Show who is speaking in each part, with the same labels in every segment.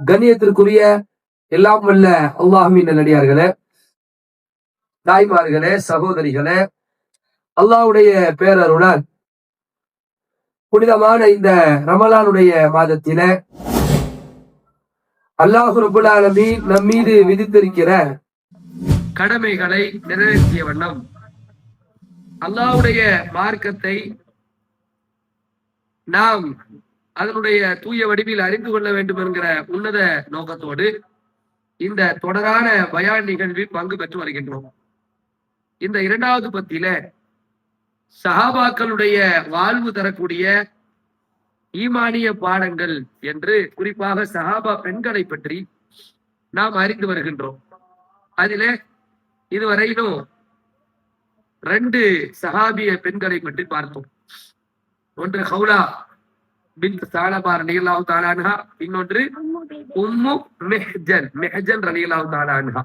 Speaker 1: கண்ணியத்திற்குரிய எல்லாம் வல்ல அல்லாஹ்வின் நல்லடியார்களே, தாய்மார்களே, சகோதரிகளே, அல்லாஹ்வுடைய பேரருளால் புனிதமான இந்த ரமலானுடைய மாதத்தில அல்லாஹ் ரப்பல் ஆலமீன் நம் மீது விதித்திருக்கிற கடமைகளை நிறைவேற்றிய வண்ணம் அல்லாஹ்வுடைய மார்க்கத்தை நாம் அதனுடைய தூய வடிவில் அறிந்து கொள்ள வேண்டும் என்கிற உன்னத நோக்கத்தோடு இந்த தொடரான பயான் நிகழ்வில் பங்கு பெற்று வருகின்றோம். இந்த இரண்டாவது பத்தியில சஹாபாக்களுடைய வாழ்வு தரக்கூடிய ஈமானிய பாடங்கள் என்று குறிப்பாக சஹாபா பெண்களை பற்றி நாம் அறிந்து வருகின்றோம். அதிலே இதுவரையிலும் 2 சஹாபிய பெண்களை பற்றி பார்த்தோம். ஒன்று ஹவுலா பின்த் சாலபா ரலியல்லாஹு தஆலா அன்ஹா, இன்னொன்று உம்மு மெஹ்ஜன் ரலியல்லாஹு தஆலா அன்ஹா.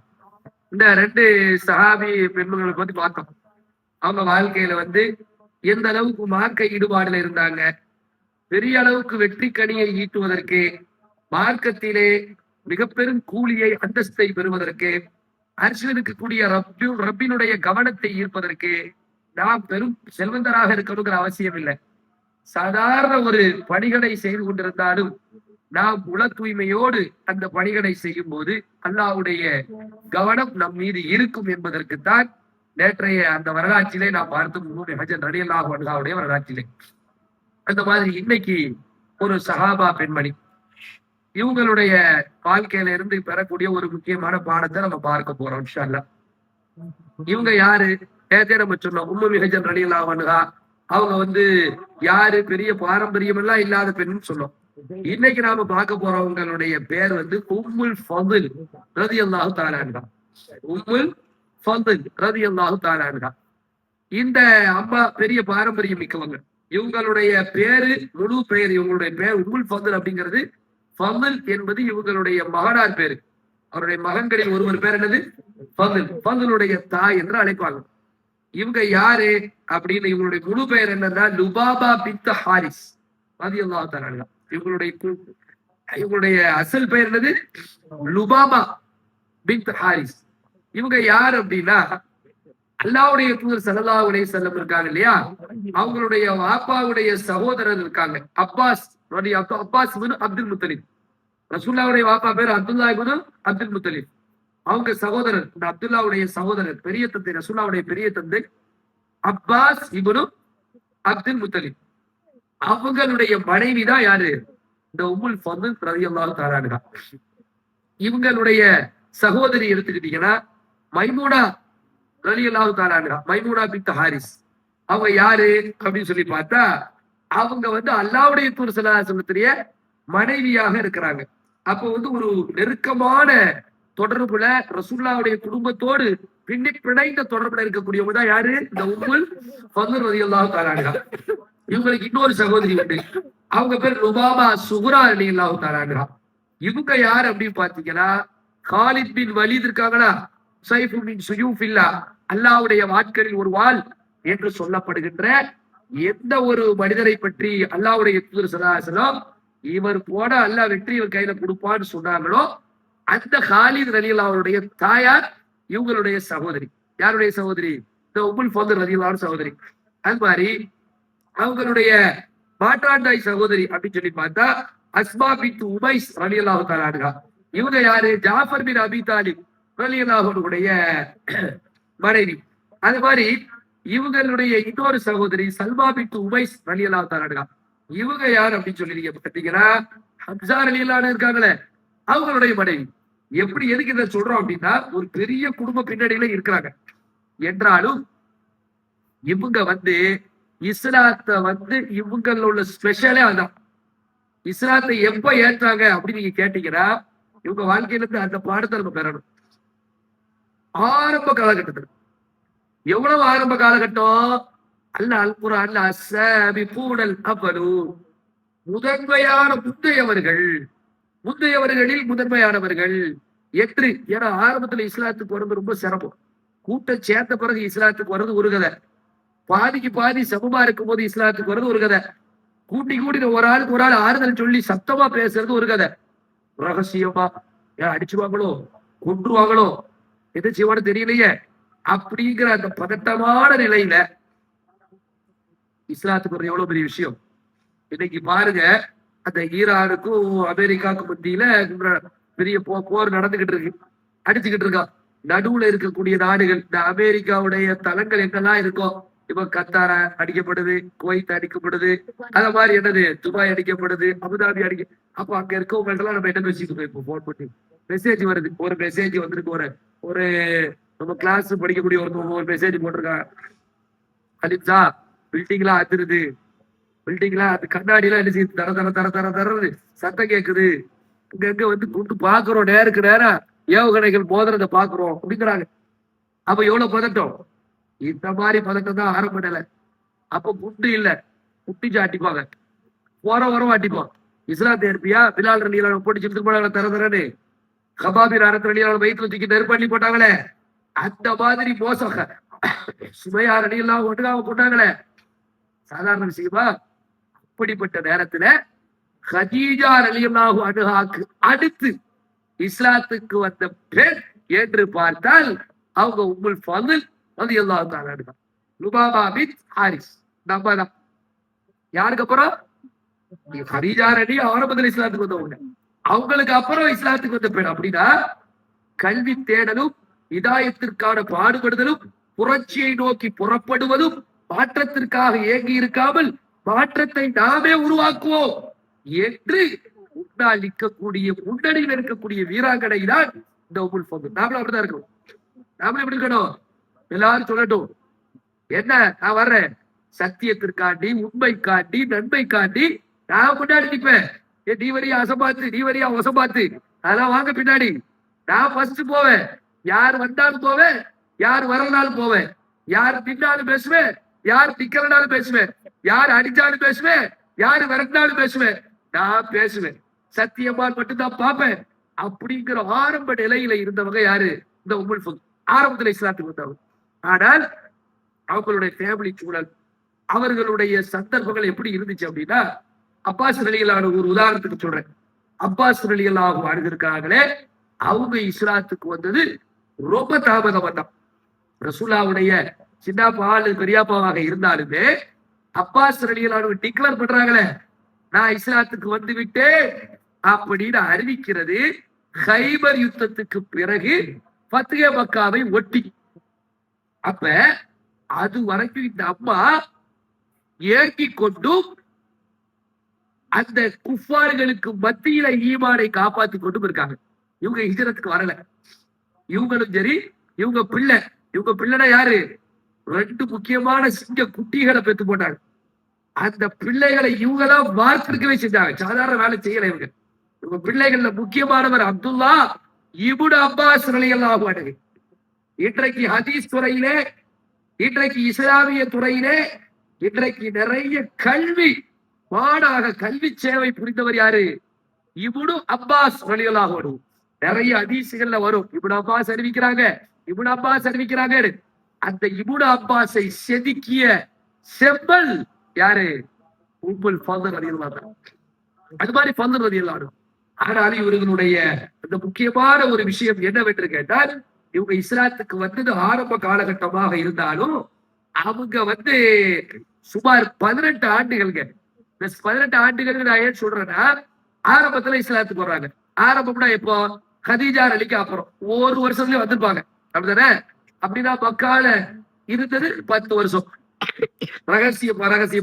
Speaker 1: இந்த 2 சஹாபி பெண்களை பத்தி பார்த்தோம். அவங்க வாழ்க்கையில எந்த அளவுக்கு மார்க்க ஈடுபாடுல இருந்தாங்க, பெரிய அளவுக்கு வெற்றி கனியை ஈட்டுவதற்கு, மார்க்கத்திலே மிக பெரும் கூலியை அந்தஸ்தை பெறுவதற்கு, அரசியலுக்கு கூடிய ரப்பினுடைய கவனத்தை ஈர்ப்பதற்கு நாம் பெரும் செல்வந்தராக இருக்கணுங்கிற அவசியம் இல்லை. சாதாரண ஒரு பணிகளை செய்து கொண்டிருந்தாலும் நாம் உள தூய்மையோடு அந்த பணிகளை செய்யும் போது அல்லாஹ்வுடைய கவனம் நம் மீது இருக்கும் என்பதற்குத்தான் நேற்றைய அந்த வரலாற்றிலே நாம் பார்த்தோம். ஹஜன் ரலியல்லாஹு அன்ஹாவுடைய வரலாற்றிலே அந்த மாதிரி இன்னைக்கு ஒரு சஹாபா பெண்மணி, இவங்களுடைய வாழ்க்கையில இருந்து பெறக்கூடிய ஒரு முக்கியமான பாடத்தை நம்ம பார்க்க போறோம் இன்ஷா அல்லாஹ். இவங்க யாரு? நேத்தே நம்ம சொன்னோம், உம்மு ஹஜன் ரலியல்லாஹு அன்ஹா. அவங்க யாரு? பெரிய பாரம்பரியம் எல்லாம் இல்லாத பெண்ணுன்னு சொன்னோம். இன்னைக்கு நாம பார்க்க போறவங்களுடைய பேர் உம்முல் ஃபضல் ரலியல்லாஹு தஆலா அன்ஹா. உம்முல் ஃபضல் ரலியல்லாஹு தஆலா அன்ஹா. இந்த அம்மா பெரிய பாரம்பரியம் மிக்கவங்க. இவங்களுடைய பேரு, முழு பெயர், இவங்களுடைய பேர் உம்முல் ஃபضல் அப்படிங்கிறது. ஃபضல் என்பது இவங்களுடைய மகனார் பேரு. அவருடைய மகன்களில் ஒருவர் பேர் என்னது? ஃபضல். ஃபضலுடைய தாய் என்று அழைப்பாங்க. இவங்க யாரு அப்படின்னு இவங்களுடைய முழு பெயர் என்னன்னா லுபாபா பின்த் ஹாரிஸ் ரலியல்லாஹு தஆலா அன்ஹா. இவங்களுடைய அசல் பெயர் என்னது? Lubaba Bint Haris. இவங்க யார் அப்படின்னா அல்லாஹ்வுடைய தூதர் ஸல்லல்லாஹு அலைஹி வஸல்லம் இருக்காங்க இல்லையா, அவங்களுடைய வாப்பாவுடைய சகோதரர் இருக்காங்க, அப்பாஸ் இப்னு அப்துல் முத்தலிப். ரசூலுல்லாஹ்வுடைய வாப்பா பேர் அப்துல்லா இப்னு அப்துல் முத்தலிப். அவங்க சகோதரர், இந்த அப்துல்லாவுடைய சகோதரர், பெரிய தந்தை, ரசூலுல்லாஹ்வுடைய பெரிய தந்தை அப்பாஸ் இப்னு அப்துல் முத்தலிப். அவங்களுடைய மனைவி தான் யாரு? இந்த உம்முல் ஃபضல் ரலியல்லாஹு தஆலா அன்ஹா. இவங்களுடைய சகோதரி எடுத்துக்கிட்டீங்கன்னா மைமூனா ரலியல்லாஹு தஆலா அன்ஹா, மைமூனா பின்த் ஹாரிஸ். அவங்க யாரு அப்படின்னு சொல்லி பார்த்தா அவங்க அல்லாஹ்வுடைய தூதர் ஸல்லல்லாஹு அலைஹி வஸல்லத்துடைய மனைவியாக இருக்கிறாங்க. அப்போ ஒரு நெருக்கமான தொடர்புல ரசூலுல்லாஹ்வுடைய குடும்பத்தோடு பிணைந்த தொடர்புல இருக்கக்கூடியவங்க தான் யாரு? இந்த உம்முல் ஃபضல் ரலியல்லாஹு தஆலா அன்ஹா. இவங்களுக்கு இன்னொரு சகோதரி உண்டு. அவங்க பேர் லுபாபா சுகுரா ரலியல்லாஹு தஆலா அன்ஹா. இவங்க யார் அப்படின்னு பாத்தீங்கன்னா காலித் பின் வலீத் இருக்காங்களா, சைஃபு மின் சுயூஃபில்லாஹ், அல்லாஹ்வுடைய வாட்களில் ஒரு வாள் என்று சொல்லப்படுகின்ற எந்த ஒரு மனிதரை பற்றி அல்லாஹ்வுடைய தூதர் ஸல்லல்லாஹு அலைஹி வஸல்லம் இவர் போட அல்லாஹ் வெற்றி இவர் கையில கொடுப்பான்னு சொன்னாங்களோ அந்த காலித் ரலியல்லாஹுடைய தாயார் இவங்களுடைய சகோதரி. யாருடைய சகோதரி? இந்த உம்முல் ஃபضல் ரலியல்லாஹு சகோதரி. அது மாதிரி அவங்களுடைய மாற்றாண்டாய் சகோதரி அப்படின்னு சொல்லி பார்த்தா அஸ்மா பின்த் உமைஸ் ரலியல்லாஹு தஆலா அன்ஹா. இவங்க யாரு? ஜாஃபர் பின் அபி தாலிப் ரலியல்லாஹுடைய மனைவி. அது மாதிரி இவங்களுடைய இன்னொரு சகோதரி சல்மா பின்த் உமைஸ் ரலியல்லாஹு தஆலா அன்ஹா. இவங்க யார் அப்படின்னு சொல்லி பார்த்தீங்கன்னா ஹம்சா ரலியல்லாஹு இருக்காங்களே, அவங்களுடைய மனைவி. எப்படி எதுக்கு இதை சொல்றோம் அப்படின்னா ஒரு பெரிய குடும்ப பின்னணியில இருக்கிறாங்க என்றாலும் இவங்க இஸ்லாத்தை இவங்களோட ஸ்பெஷலே அதான். இஸ்லாத்தை எப்ப ஏற்றாங்க அப்படின்னு நீங்க கேட்டீங்கன்னா இவங்க வாழ்க்கையில இருந்து அந்த பாடத்தை நம்ம பெறணும். ஆரம்ப காலகட்டத்தில் எவ்வளவு ஆரம்ப காலகட்டம்? அல் குர்ஆன்ல அஸ்ஸாபிகூனல் அவ்வலூன், முதன்மையான முந்தையவர்களில் முதன்மையானவர்கள் என்று. ஏன்னா ஆரம்பத்துல இஸ்லாத்துக்கு வர்றது ரொம்ப சிரமம். கூட்டம் சேர்ந்த பிறகு இஸ்லாத்துக்கு வர்றது ஒரு கதை, பாதிக்கு பாதி சமமா இருக்கும் போது இஸ்லாத்துக்கு வர்றது ஒரு கதை, கூட்டி ஒரு ஆளுக்கு ஒரு ஆள் ஆறுதல் சொல்லி சத்தமா பேசுறது ஒரு கதை, ரகசியமா ஏன் அடிச்சுவாங்களோ கொன்றுவாங்களோ எது செய்வான்னு தெரியலையே அப்படிங்கிற அந்த பதட்டமான நிலையில இஸ்லாத்துக்கு ஒரு எவ்வளவு பெரிய விஷயம். இன்னைக்கு பாருங்க, அந்த ஈரானுக்கும் அமெரிக்காவுக்கும் மத்தியில பெரிய போர் நடந்துகிட்டு இருக்கு, அடிச்சுக்கிட்டு இருக்கா. நடுவுல இருக்கக்கூடிய நாடுகள், இந்த அமெரிக்காவுடைய தளங்கள் எங்கெல்லாம் இருக்கும், இப்ப கத்தார அடிக்கப்படுது, குவைத் அடிக்கப்படுது, அத மாதிரி என்னது துபாய் அடிக்கப்படுது, அபுதாபி அடிக்க. அப்ப அங்க இருக்கவங்கள்ட்ட எல்லாம் நம்ம என்ன பேசிட்டு இருக்கோம், இப்போ போன் பண்ணி மெசேஜ் வருது, ஒரு மெசேஜ் வந்திருக்கு, ஒரு நம்ம கிளாஸ் படிக்கக்கூடிய ஒரு மெசேஜ் போட்டிருக்காங்க, அலிப்சா பில்டிங் எல்லாம் அதிருது, பில்டிங் எல்லாம் அது கண்ணாடி எல்லாம் என்ன செய்யுது, தர தர தர தர தரது சத்தம் கேக்குது, அங்க வந்து கூட்டு பாக்குறோம், நேருக்கு நேரம் ஏவுகணைகள் மோதிரத்தை பாக்குறோம் அப்படிங்கிறாங்க. அப்ப எவ்வளவு பதட்டம், இந்த மாதிரி பதட்டம் தான் ஆரம்ப நிலை. அப்ப குண்டு இல்ல, குட்டி சாட்டிப்பாங்க, வரம் அட்டிப்போம். இஸ்லாத்தை இருப்பியா பிலால் ரலியல்லாஹு அன்ஹு போட்டு சிரித்து போனாங்க, தர தரன்னு கபாபி ரலியல்லாஹு அன்ஹு வயிற்றுல தூக்கி நெருப்பள்ளி போட்டாங்களே, அந்த மாதிரி மோசம் சுமையா ரலியல்லாஹு அன்ஹு போட்டாங்களே, சாதாரண விஷயமா? அப்படிப்பட்ட நேரத்துல கதீஜா ரலியல்லாஹு அன்ஹாக்கு அடுத்து இஸ்லாத்துக்கு வந்த பெண் என்று பார்த்தால் அவங்க உம்முல் ஃபضல் ரலியல்லாஹு தஆலா அன்ஹா, லுபாபா பின்த் ஹாரிஸ். நம்ம தான் யாருக்கு அப்புறம் கதீஜா ரலி ஆரம்பத்தில் இஸ்லாத்துக்கு வந்தவங்க, அவங்களுக்கு அப்புறம் இஸ்லாத்துக்கு வந்த பெண். அப்படின்னா கல்வி தேடலும் இதாயத்திற்கான பாடுபடுதலும் புரட்சியை நோக்கி புறப்படுவதும் மாற்றத்திற்காக ஏங்கி இருக்காமல் மாற்றத்தை நாமே உருவாக்குவோம் என்று முன்னால் நிற்கக்கூடிய முன்னணியில் இருக்கக்கூடிய வீராங்கனை தான் இந்த உம்முல் ஃபضல். நாமளும் அப்படிதான் இருக்கணும். நாமளும் எப்படி இருக்கணும்? எல்லாரும் சொல்லட்டும், என்ன நான் வர்றேன், சத்தியத்திற்காண்டி உண்மைக்காண்டி நன்மைக்காண்டி நான் முன்னாடி நிற்பேன். நீ வரியா அசபாத்து, நீ வரியா ஒசபாத்து, அதெல்லாம் வாங்க பின்னாடி, நான் ஃபர்ஸ்ட் போவேன். யார் வந்தாலும் போவேன், யார் வரலனாலும் போவேன், யார் நின்னாலும் பேசுவேன், யார் நிக்கலனாலும் பேசுவேன், யார் அடிச்சாலும் பேசுவேன், யாரு விரட்டினாலும் பேசுவேன், நான் பேசுவேன், சத்தியமான் மட்டும்தான் பார்ப்பேன் அப்படிங்கிற ஆரம்ப நிலையில இருந்தவங்க யாரு? இந்த உம்முல் ஃபضல். ஆரம்பத்துல இஸ்லாத்துக்கு வந்தவங்க. ஆனால் அவங்களுடைய ஃபேமிலி சூழல், அவர்களுடைய சந்தர்ப்பங்கள் எப்படி இருந்துச்சு அப்படின்னா, அப்பாஸ் ரலியல்லாஹு அன்ஹு ஒரு உதாரணத்துக்கு சொல்றேன். அப்பாஸ் ரலியல்லாஹு அன்ஹு இருக்காங்களே, அவங்க இஸ்லாத்துக்கு வந்தது ரொம்ப தாமதமா தான். ரசூலுல்லாஹ்வுடைய சின்னப்பா பெரியாப்பாவாக இருந்தாலுமே அப்பாஸ் ரலியல்லாஹு அன்ஹு டிக்ளேர் பண்றாங்களே, நான் இஸ்லாத்துக்கு வந்து விட்டேன் அப்படின்னு அறிவிக்கிறது கைபர் யுத்தத்துக்கு பிறகு ஃபத்ஹே மக்காவை ஒட்டி. அப்ப அது வரைக்கும் இந்த அம்மா ஏங்கி கொண்டும் அந்த குஃபார்களுக்கு மத்தியில ஈமானை காப்பாத்தி கொண்டும் இருக்காங்க. இவங்க ஹிஜ்ரத்துக்கு வரல. இவங்களும் சரி, இவங்க பிள்ளைனா யாரு? 2 முக்கியமான சிங்க குட்டிகளை பெற்று போட்டாங்க. அந்த பிள்ளைகளை இவங்க தான் வார்த்திருக்கவே செஞ்சாங்க, சாதாரண வேலை செய்யல. இவங்க பிள்ளைகள்ல முக்கியமானவர் அப்துல்லா இப்னு அப்பாஸ் ரலியல்லாஹு அன்ஹு. இன்றைக்கு ஹதீஸ் துறையிலே, இன்றைக்கு இஸ்லாமிய துறையிலே, இன்றைக்கு நிறைய கல்வி மாடாக கல்வி சேவை புரிந்தவர் யாரு? இப்னு அப்பாஸ் ரலியல்லாஹு அன்ஹு. நிறைய ஹதீஸ்கள்ல வரும், இப்னு அப்பாஸ் அறிவிக்கிறாங்க, இப்னு அப்பாஸ் அறிவிக்கிறாங்க. அந்த இப்னு அப்பாஸை செதுக்கிய செம்பல் யாரு? உம்முல் ஃபضல் ரலியல்லாஹு அன்ஹு. அது மாதிரி ஃபضல் ரலியல்லாஹு அன்ஹு. ஆனால் இவர்களுடைய அந்த முக்கியமான ஒரு விஷயம் என்னவென்று கேட்டால், இவங்க இஸ்லாத்துக்கு வந்தது ஆரம்ப காலகட்டமாக இருந்தாலும் அவங்க வந்து சுமார் 18 ஆண்டுகள்ங்க. 18 ஆண்டுகள் நான் ஏன் சொல்றேன்னா, ஆரம்பத்துல இஸ்லாத்துக்கு வர்றாங்க. ஆரம்பம்னா எப்போ? கதீஜா ரலிக்கு அப்புறம் 1 வருஷத்துலயே வந்திருப்பாங்க, அப்படிதானே? அப்படின்னா மக்கால இருந்தது 10 வருஷம். ரகசிய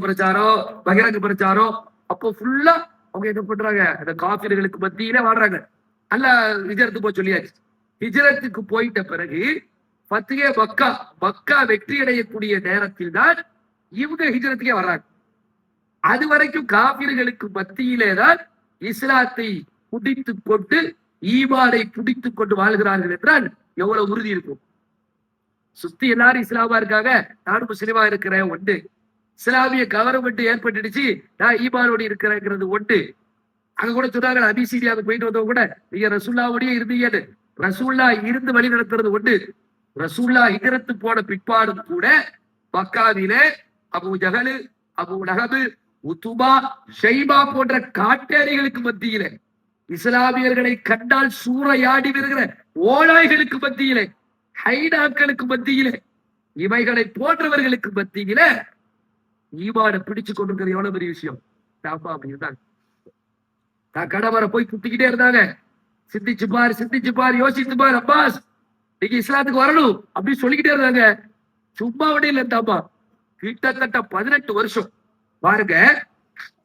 Speaker 1: பிரச்சாரம், பகிரங்க பிரச்சாரம். அப்போ ஃபுல்லா அவங்க என்ன பண்றாங்க, அந்த காபிர்களுக்கு மத்தியில வாழ்றாங்க. அல்ல ஹிஜ்ரத்து போய் சொல்லியாச்சு. ஹிஜ்ரத்துக்கு போயிட்ட பிறகு ஃபத்ஹே மக்கா வெற்றி அடையக்கூடிய நேரத்தில் தான் இவங்க ஹிஜ்ரத்துக்கே வர்றாங்க. அது வரைக்கும் காபிர்களுக்கு மத்தியிலே தான் இஸ்லாத்தை புடித்துக் கொண்டு ஈமானை புடித்துக் கொண்டு வாழ்கிறார்கள் என்றால் எவ்வளவு உறுதி இருக்கும். சுத்தி எல்லாரும் இஸ்லாமா இருக்காங்க, நானும் முஸ்லிமா இருக்கிறேன் ஒன்று. இஸ்லாமிய கவர்மெண்ட் ஏற்பட்டுடுச்சு, நான் ஈமானோடு இருக்கிறேங்கிறது ஒன்று. அங்க கூட சொன்னாங்க, அபிசீனியாவுக்கு போயிட்டு வந்தவங்க கூட நீங்க ரசூல்லாவோடய இருந்தீங்கன்னு. ரசூல்லா இருந்து வழி நடத்துறது ஒன்று. ரசூல்லா ஹிஜ்ரத்து போன பிற்பாடும் கூட மக்காவிலே அபூ ஜஹல், அபூ லஹப், உத்துபா, ஷைபா போன்ற காட்டேரிகளுக்கு மத்தியில இஸ்லாமியர்களை கண்டால் சூறையாடி வருகிற ஓநாய்களுக்கு மத்தியிலே, ஹைனாக்களுக்கு மத்தியிலே, இவைகளை போன்றவர்களுக்கு மத்தியில ஈமானை பிடிச்சு கொண்டிருக்கிறது எவ்வளவு பெரிய விஷயம். இருந்தாங்க, நான் கடவரை போய் குத்திக்கிட்டே இருந்தாங்க. சிந்திச்சு பாரு, யோசித்து பாரு அப்பாஸ், நீங்க இஸ்லாத்துக்கு வரணும் அப்படின்னு சொல்லிக்கிட்டே இருந்தாங்க. சும்மா வடையில இருந்தாமா கிட்டத்தட்ட 18 வருஷம் பாருங்க.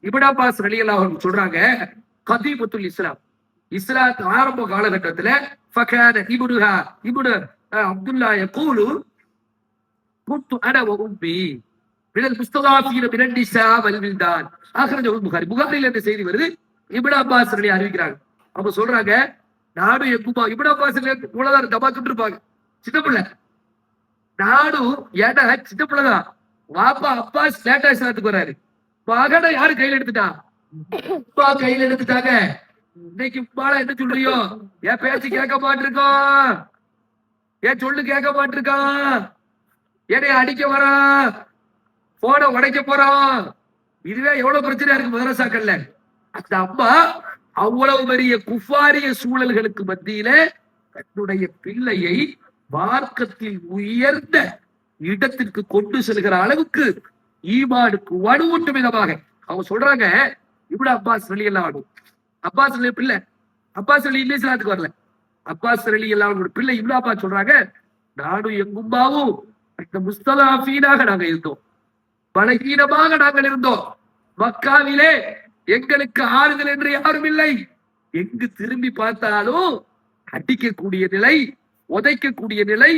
Speaker 1: இப்னு அப்பாஸ் ரலியல்லாஹு அன்ஹு சொல்றாங்க, கதீபத்துல் இஸ்லாம், இஸ்லாத் ஆரம்ப காலகட்டத்துல ஃபகான இப்னு அப்துல்லா யகூலு குன்து அன வ உம்மி மினல் முஸ்ததாஃபீன மினன் நிஸா வல் வில்தான். அக்ரஜஹு புகாரி, புகாரில இந்த செய்தி வருது. இப்னு அப்பாஸ் ரலியல்லாஹு அறிவிக்கிறாங்க. அவங்க சொல்றாங்க, நானும் எங்குமா இப்னு அப்பாஸ் இவ்வளவுதான் தபாக்கிட்டு இருப்பாங்க, சின்ன பிள்ளை. நானும் ஏன்னா சின்ன பிள்ளைதான். வாப்பா அப்பாஸ் லேட்டா இஸ்லாத்துக்கு வர்றாரு. மகனை யாரு கையில எடுத்துட்டா? அப்பா கையில எடுத்துட்டாங்க. இன்னைக்கு பால என்ன சொல்றியோ, என் பேச்சு கேட்க மாட்டிருக்கோம், என் சொல்லு கேட்க மாட்டிருக்கான், என்னை அடிக்க வரான், போன உடைக்க போறான். இதுவே எவ்வளவு பிரச்சனையா இருக்கு மதரசாக்கள்ல. அந்த அம்மா அவ்வளவு பெரிய குஃபாரிய சூழல்களுக்கு மத்தியில தன்னுடைய பிள்ளையை மார்க்கத்தில் உயர்ந்த இடத்திற்கு கொண்டு செல்கிற அளவுக்கு ஈமானுக்கு வலுவூட்டும் விதமாக அவங்க சொல்றாங்க. இப்னு அப்பாஸ் ரலியல்லாஹு அன்ஹு, அப்பாஸ் ரலி பிள்ளை, அப்பாஸ் ரலி இன்னும் இஸ்லாத்துக்கு வரல. அப்பாஸ் ரலியல்லாஹு அன்ஹு பிள்ளை இப்னு அப்பாஸ் சொல்றாங்க, நானும் எங்க உம்மாவும் இந்த முஸ்தலாஃபீனாக நாங்க இருந்தோம், பலகீனமாக நாங்கள் இருந்தோம். மக்காவிலே எங்களுக்கு ஆறுதல் என்று யாரும் இல்லை. எங்கு திரும்பி பார்த்தாலும் அடிக்கக்கூடிய நிலை, உதைக்கக்கூடிய நிலை,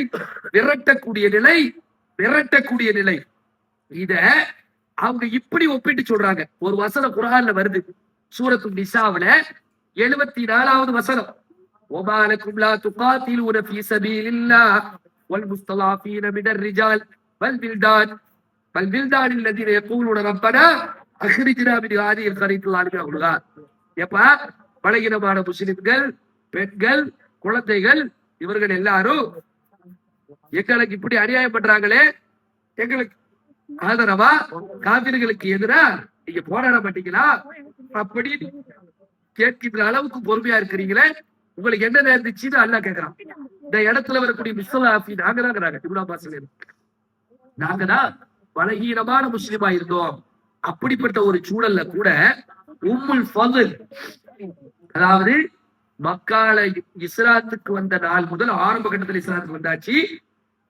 Speaker 1: விரட்டக்கூடிய நிலை. இத அவங்க இப்படி ஒப்பிட்டு சொல்றாங்க. ஒரு வசனம் குர்ஆன்ல வருது, சூரத்து நிசாவுல 74வது வசனம். வமா லக்கும் லா துகாத்திலூன ஃபீ ஸபீலில்லாஹ் வல் முஸ்தலாஃபீன மினர் ரிஜால் வல் வில்தான் அல்லதீன யகூலூன ரப்பனா அக்ரிஜ்னா மின் ஹாதிஹில் கரீத்தில் அன்ஹா. எப்பா பலகீனமான முஸ்லிம்கள், பெண்கள், குழந்தைகள், இவர்கள் எல்லாரும் எங்களுக்கு இப்படி அநியாயம் பண்றாங்களே, எங்களுக்கு ஆதரவா காபிர்களுக்கு எதிரா நீங்க போராட மாட்டீங்களா அப்படி கேட்கின்ற அளவுக்கு பொறுமையா இருக்கிறீங்களே, உங்களுக்கு என்ன நேர்ந்துச்சுன்னு அல்லாஹ் கேட்கிறான். இந்த இடத்துல வரக்கூடிய முஸ்தலாஃபி நாங்க தான். இப்னு அப்பாஸ் நாங்க தான் பலகீனமான முஸ்லிமா இருந்தோம். அப்படிப்பட்ட ஒரு சூழல்ல கூட உம்முல் ஃபضல், அதாவது மக்கால இஸ்லாத்துக்கு வந்த நாள் முதல் ஆரம்ப கட்டத்தில் இஸ்லாத்துக்கு வந்தாச்சு,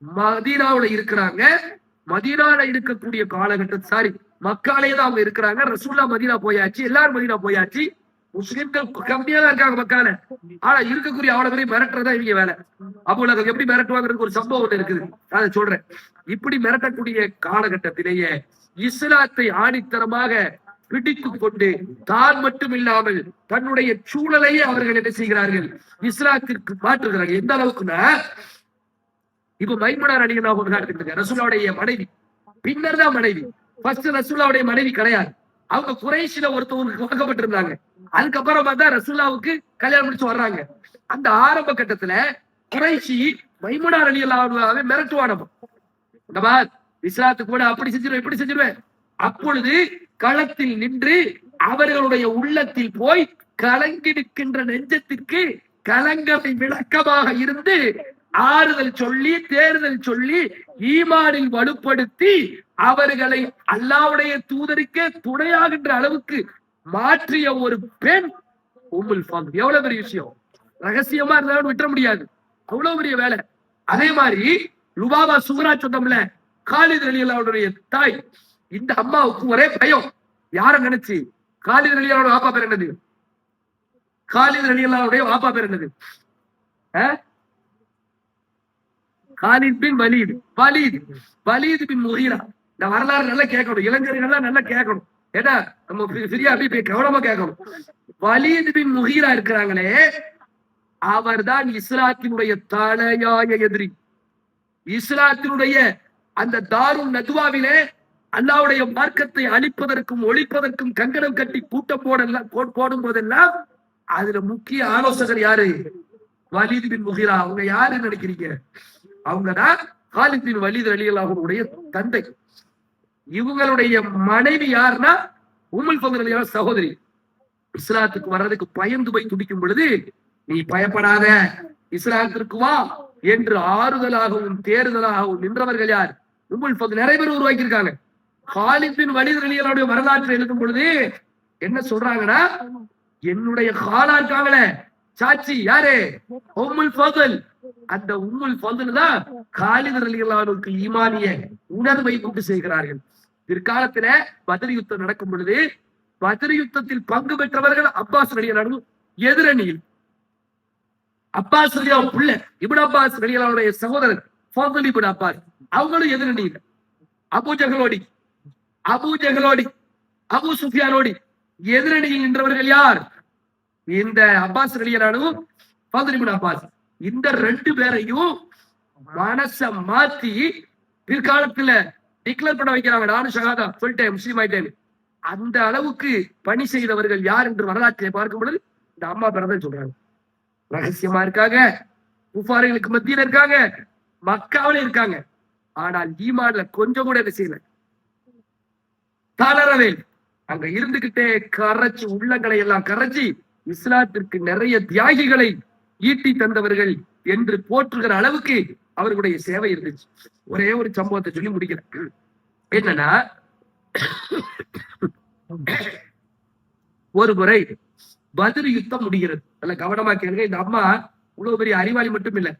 Speaker 1: மதீனாவுல இருக்கிறாங்க. மதீனால இருக்கக்கூடிய காலகட்டம் மக்காலே தான் அவங்க இருக்கிறாங்க. ரசூல்லா மதீனா போயாச்சு, எல்லாரும் மதீனா போயாச்சு. முஸ்லிம்கள் கம்மியா தான் இருக்காங்க மக்கால. ஆனா இருக்கக்கூடிய அவ்வளவு பேரையும் மிரட்டுறதா இவங்க வேலை. அபூலஹப் எப்படி மிரட்டுவாங்கிறது ஒரு சம்பவம் ஒண்ணு இருக்குது, அதை சொல்றேன். இப்படி மிரட்டக்கூடிய காலகட்டத்திலேயே இஸ்லாத்தை ஆணித்தரமாக பிடித்துக் கொண்டு தான் மட்டும் இல்லாமல் தன்னுடைய சூழலையே அவர்கள் என்ன செய்கிறார்கள், இஸ்லாத்திற்கு மாற்றுகிறார்கள். எந்த அளவுக்குன்னா, இப்ப மைமுனா ரலியல்லாஹு அன்ஹா எடுத்துக்கிட்டு ரசூலுடைய மனைவி, பின்னர் தான் மனைவி. ஃபர்ஸ்ட் ரசூலுடைய மனைவி கிடையாது. அவங்க குறைஷில ஒருத்தவங்களுக்கு வாக்கப்பட்டிருந்தாங்க. அதுக்கப்புறமா தான் ரசூலுவுக்கு கல்யாணம் முடிச்சு வர்றாங்க. அந்த ஆரம்ப கட்டத்துல குறைஷி மைமுனா ரலியல்லாஹு அன்ஹாவை மிரட்டுவானோ, இஸ்லாத்துக்கு கூட அப்படி செஞ்சிருவேன் இப்படி செஞ்சிருவேன். அப்பொழுது களத்தில் நின்று அவர்களுடைய உள்ளத்தில் போய் கலங்கி நிற்கின்ற நெஞ்சத்திற்கு கலங்கமை விளக்கமாக இருந்து ஆறுதல் சொல்லி, தேர்தல் சொல்லி, ஈமானில் வலுப்படுத்தி அவர்களை அல்லாஹ்வுடைய தூதருக்கே துணையாகின்ற அளவுக்கு மாற்றிய ஒரு பெண் உம்முல் ஃபضல். எவ்வளவு பெரிய விஷயம். ரகசியமா இருந்தாலும் விட்டுற முடியாது, அவ்வளவு பெரிய வேலை. அதே மாதிரி லுபாபா சுகரா சொன்னோம்ல, காலித் ரலியல்லாஹு அன்ஹுடைய தாய். இந்த அம்மாவுக்கு ஒரே பயம். யார நினைச்சு? காலித் ரலியல்லாஹு வாப்பா பேர் என்னது? காலித் ரலியல்லாஹுடைய வாப்பா பேர் என்னது? Khalid bin Walid. Walid bin Mughira. இந்த வரலாறு நல்லா கேட்கணும், இளைஞர்கள் நல்லா கேட்கணும். ஏன்னா நம்ம ஃப்ரீயா அப்படி கவனமா கேட்கணும். வலீத் பின் முகீரா இருக்கிறாங்களே, அவர்தான் இஸ்லாத்தினுடைய தலையாய எதிரி. இஸ்லாத்தினுடைய அந்த தாருன் நதுவாவிலே அல்லாஹ்வுடைய மார்க்கத்தை அழிப்பதற்கும் ஒழிப்பதற்கும் கங்கணம் கட்டி கூட்டம் போடும் போதெல்லாம் அதுல முக்கிய ஆலோசகர் யாரு? Walid bin முகீரா. அவங்க யாருன்னு நினைக்கிறீங்க? அவங்கதான் காலித் பின் வலீத் ரலியல்லாஹு அன்ஹுடைய தந்தை. இவங்களுடைய மனைவி யாருன்னா உம்முல் ஃபضல் சகோதரி. இஸ்லாத்துக்கு வர்றதுக்கு பயந்து போய் துடிக்கும் பொழுது, நீ பயப்படாத, இஸ்லாத்திற்கு வா என்று ஆறுதலாகவும் தேறுதலாகவும் நின்றவர்கள் யார்? நிறைய பேர் உருவாக்கி இருக்காங்க. காலித் பின் வலீத் ரலியல்லாஹு அன்ஹு வரலாற்றை எழுதும் பொழுது என்ன சொல்றாங்கன்னா, என்னுடைய காலா இருக்காங்களே சாட்சி யாரு? உம்முல் ஃபதுல். அந்த உம்முல் ஃபதுல் தான் காலித் ரலியல்லாஹு அன்ஹுக்கு ஈமானிய உணர்வை உண்டு செய்கிறார்கள். பிற்காலத்துல பத்ர் யுத்தம் நடக்கும் பொழுது, பத்ர் யுத்தத்தில் பங்கு பெற்றவர்கள் அப்பாஸ் ரலியல்லாஹு அன்ஹு எதிரணியில், அப்பாஸ் ரலியல்லாஹு புள்ள இப்னு அப்பாஸ் ரலியல்லாஹு அன்ஹுடைய சகோதரர் ஃபதுல் இப்னு அப்பாஸ், அவங்களும் எதிரணியில். அபூ ஜஹலோடி அபூ சுஃபியானோடி எதிரணியில் நின்றவர்கள் யார்? இந்த அப்பாஸ் ரலியல்லாஹு அன்ஹு, ஃபதுல் இப்னு அப்பாஸ். இந்த ரெண்டு பேரையும் மனச மாத்தி பிற்காலத்துல டிக்ளேர் பண்ண வைக்கிறாங்க. நானும் ஷஹாதா சொல்லிட்டேன், முஸ்லீம் ஆயிட்டேன். அந்த அளவுக்கு பணி செய்தவர்கள் யார் என்று வரலாற்றை பார்க்கும் பொழுது இந்த அம்மா பிறந்த சொல்றாங்க. ரகசியமா இருக்காங்க, குஃபார்களுக்கு மத்தியில இருக்காங்க, மக்காவில இருக்காங்க. ஆனால் ஈமான்ல கொஞ்சம் கூட என்ன செய்யல, தளரவே. அங்க இருந்துகிட்டே கரைச்சி உள்ளங்களை எல்லாம் கரைச்சி இஸ்லாத்திற்கு நிறைய தியாகிகளை ஈட்டி தந்தவர்கள் என்று போற்றுகிற அளவுக்கு அவர்களுடைய சேவை இருந்துச்சு. ஒரே ஒரு சம்பவத்தை சொல்லி முடிக்கிறேன். என்னன்னா, ஒரு முறை பத்ர் யுத்தம் முடிகிறது. நல்ல கவனமா கேளுங்க. இந்த அம்மா இவ்வளவு பெரிய அறிவாளி மட்டும் இல்ல,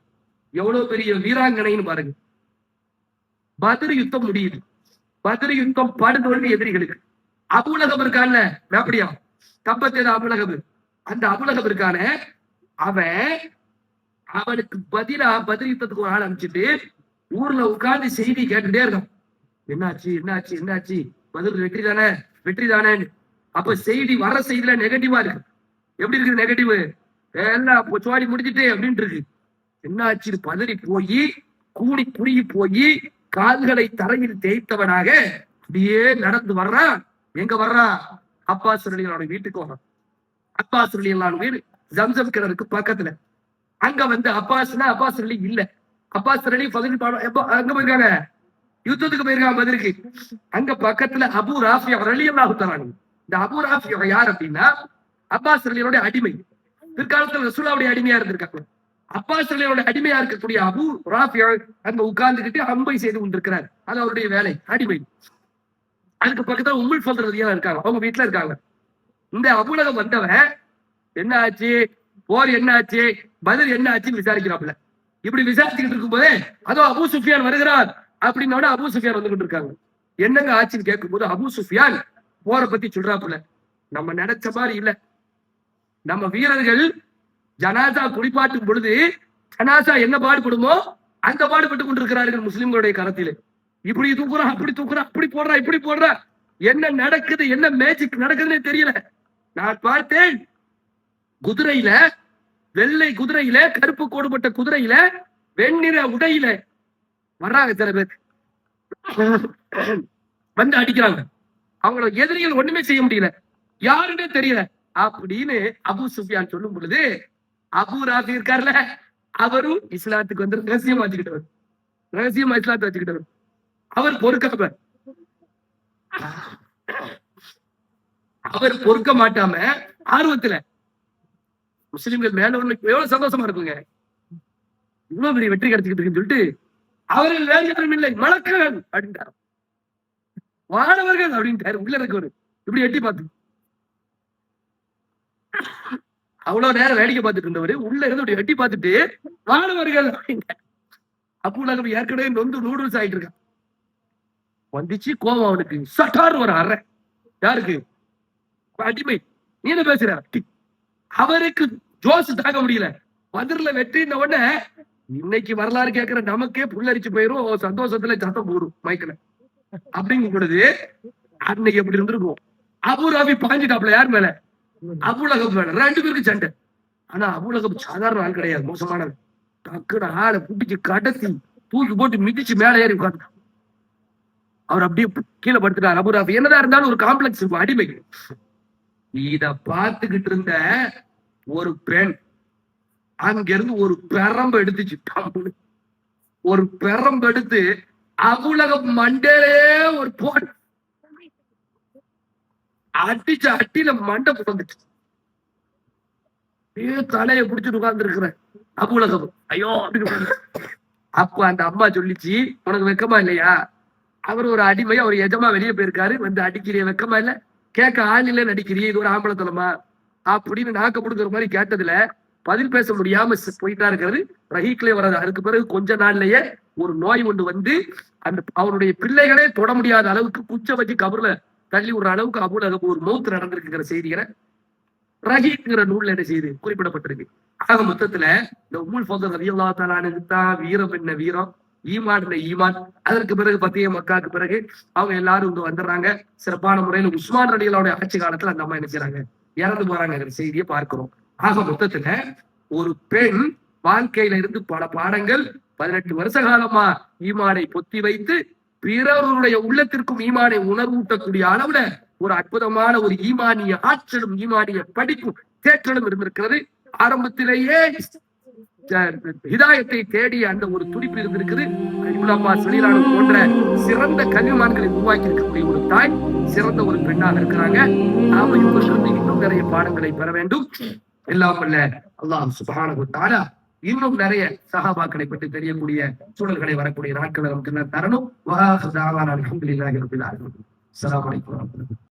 Speaker 1: எவ்வளவு பெரிய வீராங்கனைன்னு பாருங்க. பத்ர் யுத்தம் முடியுது. பத்ர் யுத்தம் படுதோல்வி எதிரிகளுக்கு. அபூலகப் இருக்கான்ல, அப்படியா தப்பத்தேத அபூலகப், அந்த அபூலகப் இருக்கான அவனுக்கு பதிலா பத்ர் யுத்தத்துக்கு ஒரு ஆள் அனுப்பிச்சுட்டு ஊர்ல உட்கார்ந்து செய்தி கேட்டுட்டே இருக்கான். என்னாச்சு என்னாச்சு என்னாச்சு, பத்ர் வெற்றி தானே வெற்றி தானே. அப்ப செய்தி வர செய்தியில நெகட்டிவா இருக்கு. எப்படி இருக்கு நெகட்டிவ்? எல்லாம் சோடி முடிச்சுட்டு அப்படின்ட்டு இருக்கு. என்னாச்சு? பதறி போய் கூடி குறுகி போய் கால்களை தரையில் தேய்த்தவனாக அப்படியே நடந்து வர்றான். எங்க வர்றான்? அப்பாஸ் ரலியல்லாஹு அன்ஹு வீட்டுக்கு வர்றான். அப்பாஸ் ரலியல்லாஹு அன்ஹு வீடு ஜம்சம் கிணறுக்கு பக்கத்துல. அங்க வந்து அப்பாஸ் ரலி இல்ல, அப்பாஸ் ரலி அங்க போயிருக்காங்க, யுத்தத்துக்கு போயிருக்காங்க பத்ருக்கு. அங்க பக்கத்துல அபூ ராஃபியா ரலியல்லாஹு தஆலா. இந்த அபூ ராஃபியா யார் அப்படின்னா, அப்பாஸ் ரலியல்லாஹு அடிமை. பிற்காலத்துல ரசூலுல்லாஹ்வுடைய அடிமையா இருந்திருக்காங்க. அப்பாஸ் ரலியல்லாஹு அடிமையா இருக்கக்கூடிய அபூ ராஃபியா அங்க உட்கார்ந்துகிட்டு அம்பை செய்து கொண்டிருக்கிறார். அது அவருடைய வேலை, அடிமை. அதுக்கு பக்கத்துல உம்முல் ஃபதுல் ரலியல்லாஹு இருக்காங்க, அவங்க வீட்டுல இருக்காங்க. இந்த அபூலகப் வந்தவன் என்ன ஆச்சு, போர் என்ன ஆச்சு, பத்ர் என்ன ஆச்சுன்னு விசாரிக்கிறாப்புல. இப்படி விசாரிச்சுக்கிட்டு இருக்கும் போதே அதோ அபூ சுஃபியான் வருகிறார் அப்படின்னோட அபூ சுஃபியான் வந்துகிட்டு இருக்காங்க. என்னங்க ஆச்சுன்னு கேட்கும் போது அபூ சுஃபியான் போரை பத்தி சொல்றாப்புல. நம்ம நினைச்ச மாதிரி இல்ல. நம்ம வீரர்கள் ஜனாசா குளிப்பாட்டும் பொழுது ஜனாசா என்ன பாடுபடுமோ அந்த பாடுபட்டு கொண்டிருக்கிறார்கள் முஸ்லிம்களுடைய கரத்திலே. இப்படி தூக்குறான், அப்படி தூக்குறான், அப்படி போடுறான், இப்படி போடுறான். என்ன நடக்குது, என்ன மேஜிக் நடக்குதுன்னே தெரியல. நான் பார்த்தேன், குதிரையில, வெள்ளை குதிரையில, கருப்பு கோடுபட்ட குதிரையில, வெண்ணிற உடையில வர்றாங்க சில பேர், வந்து அடிக்கிறாங்க. அவங்களோட எதிரிகள் ஒண்ணுமே செய்ய முடியல, யாருன்னே தெரியல அப்படின்னு அபூ சுஃபியான் சொல்லும் பொழுது, அபூ ராஃபி இருக்காருல்ல, அவரும் இஸ்லாத்துக்கு வந்து ரகசியமா வச்சுக்கிட்டவர், ரகசியமா இஸ்லாத்தை வச்சுக்கிட்டவர். அவர் பொறுக்க மாட்டாம ஆர்வத்துல முஸ்லிம்கள் மேல எவ்வளவு சந்தோஷமா இருக்குங்க, இவ்வளவு பெரிய வெற்றி கிடைச்சிக்கிட்டு இருக்குன்னு சொல்லிட்டு அவர்கள் வேறு யாரும் இல்லை, மலக்குகள் அப்படின்ட்டார், வானவர்கள் அப்படின்ட்டாரு. உள்ள இருக்கவர் இப்படி எட்டி பார்த்து அவ்வளவு நேரம் வேடிக்கை பார்த்துட்டு இருந்தவரு உள்ள இருந்து எட்டி பார்த்துட்டு வானவர்கள் அப்படின்ட்டார். அபூலகப் ஏற்கனவே நொந்து நூடுல்ஸ் ஆயிட்டு இருக்கான். வந்துச்சு கோவம் அவனுக்கு, சட்டார் ஒரு அறை. யாருக்கு? அடிமை. நீ என்ன பேசுற? அவருக்கு ஜோஸ் தாக்க முடியல. பத்ர்ல வெற்றி உடனே இன்னைக்கு வரலாறு கேட்கிற நமக்கே புல்லரிச்சு போயிரும், சந்தோஷத்துல சத்தம் போடும் மைக்கல அப்படிங்கும் பொழுது அன்னைக்கு எப்படி இருந்திருக்கும். அபூ ராஃபி பாஞ்சிட்டாப்ல யார் மேல? அபூலகப் மேல. ரெண்டு பேருக்கு சண்டை. ஆனா அபூலகப் சாதாரண ஆள் கிடையாது, மோசமானது. டக்குனு ஆளை புட்டிச்சு கடத்தி தூக்கி போட்டு மிதிச்சு மேல ஏறி உட்கார்ந்து அவர் அப்படியே கீழே படுத்துட்டார். அபூ ராஃபி என்னதான் இருந்தாலும் ஒரு காம்ப்ளெக்ஸ் இருக்கும் அடிமை. இத பார்த்துக்கிட்டு இருந்த ஒரு பெண் அங்கிருந்து ஒரு பெரம்பு எடுத்துச்சு. ஒரு பெரம்பு எடுத்து அபூலகப் மண்டலே ஒரு போட் அடிச்ச அட்டில மண்டை புடந்துச்சு. தலையை பிடிச்சிட்டு உட்கார்ந்து இருக்கிறேன் அபூலகம். ஐயோ அப்படின்னு. அப்ப அந்த அம்மா சொல்லிச்சு, உனக்கு வெக்கமா இல்லையா? அவர் ஒரு அடிமை, அவர் எஜமா வெளியே போயிருக்காரு, வந்து அடிக்கிறிய வெக்கமா இல்ல? கேட்க ஆள் இல்ல நடிக்கிறிய, இது ஒரு ஆம்பளத்தனமா அப்படின்னு நாக்க புடுங்குற மாதிரி கேட்டதுல பதில் பேச முடியாம போயிட்டா இருக்கிறது. ரஹீக்லயே வராது. அதுக்கு பிறகு கொஞ்ச நாள்லயே ஒரு நோய் ஒன்று வந்து அந்த அவருடைய பிள்ளைகளே தொட முடியாத அளவுக்கு குச்ச வச்சு கபர்ல தள்ளி விடுற அளவுக்கு அபூலகம் ஒரு மௌத்து நடந்திருக்குங்கிற செய்திகளை ரஹீக்ங்கிற நூல்ல என்ன செய்து குறிப்பிடப்பட்டிருக்கு. ஆக மொத்தத்துல இந்த உம்முல் ஃபضல் ரலியல்லாஹு தஆலா அன்ஹு தான் வீரம் என்ன வீரம், ஈமான் என்ன ஈமான். அதற்கு பிறகு பத்திய மக்காக்கு பிறகு அவங்க எல்லாரும் இங்க வந்துடுறாங்க. சிறப்பான முறையில உஸ்மான் ரலியல்லாஹுடைய ஆட்சி காலத்துல அந்த அம்மா என்ன செய்றாங்க, இறந்து போறாங்கிற செய்தியை பார்க்கிறோம். ஆக மொத்தத்துல ஒரு பெண் வாழ்க்கையில இருந்து பல பாடங்கள் 18 வருஷ காலமா ஈமானை பொத்தி வைத்து பிறருடைய உள்ளத்திற்கும் ஈமானை உணர்வூட்டக்கூடிய அளவுல ஒரு அற்புதமான ஒரு ஈமானிய ஆற்றலும் ஈமானிய படிப்பும் தேற்றலும் இருந்திருக்கிறது. ஆரம்பத்திலேயே ஹிதாயத்தை தேடிய அந்த ஒரு துடிப்பு இருந்திருக்குது. போன்ற சிறந்த கல்விமான்களை உருவாக்கி இருக்கக்கூடிய ஒரு தாய் சிறந்த ஒரு பெண்ணாக இருக்கிறாங்க. நாம இவங்க இன்னும் நிறைய பாடங்களை பெற வேண்டும். எல்லாம் அல்ல அல்லாஹ் சுப்ஹானஹு வ தஆலா இன்னும் நிறைய சஹாபாக்களை பற்றி தெரியக்கூடிய சூழல்களை வரக்கூடிய நாட்களை நமக்கு தரணும். அல்ஹம்துலில்லாஹி ரப்பில் ஆலமீன். அஸ்ஸலாமு அலைக்கும்.